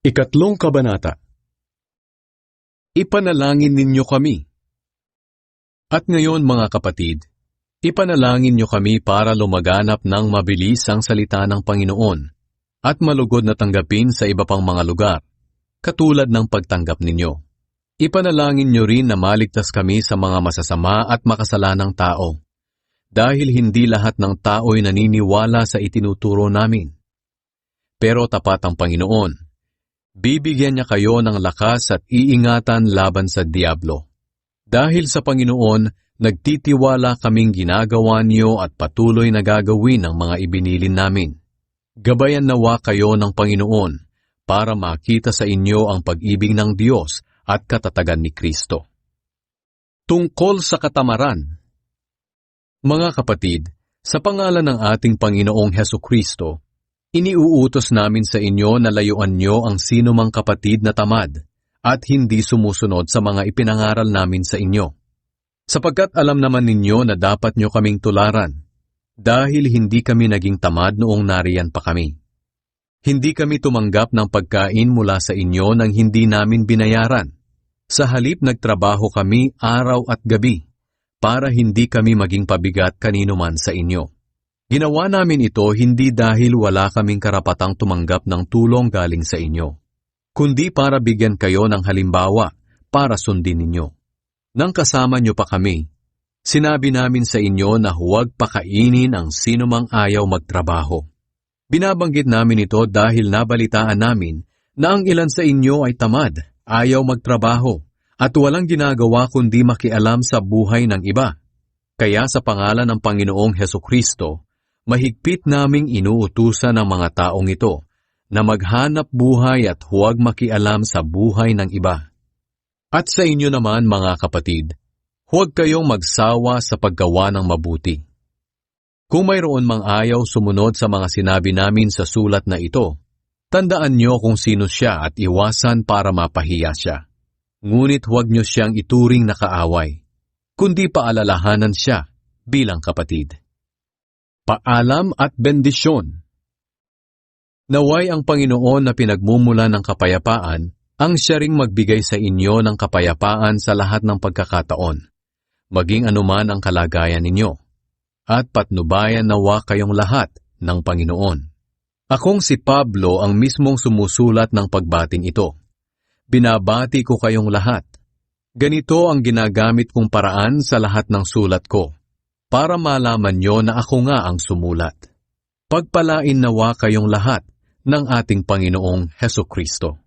Ikatlong kabanata. Ipanalangin ninyo kami. At ngayon mga kapatid, ipanalangin nyo kami para lumaganap ng mabilis ang salita ng Panginoon at malugod na tanggapin sa iba pang mga lugar, katulad ng pagtanggap ninyo. Ipanalangin nyo rin na maligtas kami sa mga masasama at makasalanang tao, dahil hindi lahat ng tao'y naniniwala sa itinuturo namin. Pero tapat ang Panginoon. Bibigyan niya kayo ng lakas at iingatan laban sa diablo. Dahil sa Panginoon, nagtitiwala kaming ginagawa niyo at patuloy na gagawin ang mga ibinilin namin. Gabayan nawa kayo ng Panginoon para makita sa inyo ang pag-ibig ng Diyos at katatagan ni Kristo. Tungkol sa katamaran. Mga kapatid, sa pangalan ng ating Panginoong Hesukristo, iniuutos namin sa inyo na layuan nyo ang sinumang kapatid na tamad at hindi sumusunod sa mga ipinangaral namin sa inyo. Sapagkat alam naman ninyo na dapat nyo kaming tularan, dahil hindi kami naging tamad noong nariyan pa kami. Hindi kami tumanggap ng pagkain mula sa inyo nang hindi namin binayaran. Sa halip nagtrabaho kami araw at gabi, para hindi kami maging pabigat kanino man sa inyo. Ginawa namin ito hindi dahil wala kaming karapatang tumanggap ng tulong galing sa inyo, kundi para bigyan kayo ng halimbawa para sundin ninyo. Nang kasama nyo pa kami, sinabi namin sa inyo na huwag pakainin ang sinumang ayaw magtrabaho. Binabanggit namin ito dahil nabalitaan namin na ang ilan sa inyo ay tamad, ayaw magtrabaho, at walang ginagawa kundi makialam sa buhay ng iba. Kaya sa pangalan ng Panginoong Hesukristo, mahigpit naming inuutusan ng mga taong ito na maghanap buhay at huwag makialam sa buhay ng iba. At sa inyo naman mga kapatid, huwag kayong magsawa sa paggawa ng mabuti. Kung mayroon mang ayaw sumunod sa mga sinabi namin sa sulat na ito, tandaan nyo kung sino siya at iwasan para mapahiya siya. Ngunit huwag nyo siyang ituring na kaaway, kundi paalalahanan siya bilang kapatid. Paalam at bendisyon. Naway ang Panginoon na pinagmumula ng kapayapaan ang siya ring magbigay sa inyo ng kapayapaan sa lahat ng pagkakataon, maging anuman ang kalagayan ninyo, at patnubayan nawa kayong lahat ng Panginoon. Akong si Pablo ang mismong sumusulat ng pagbating ito. Binabati ko kayong lahat. Ganito ang ginagamit kong paraan sa lahat ng sulat ko, para malaman nyo na ako nga ang sumulat. Pagpalain nawa kayong lahat ng ating Panginoong Hesukristo.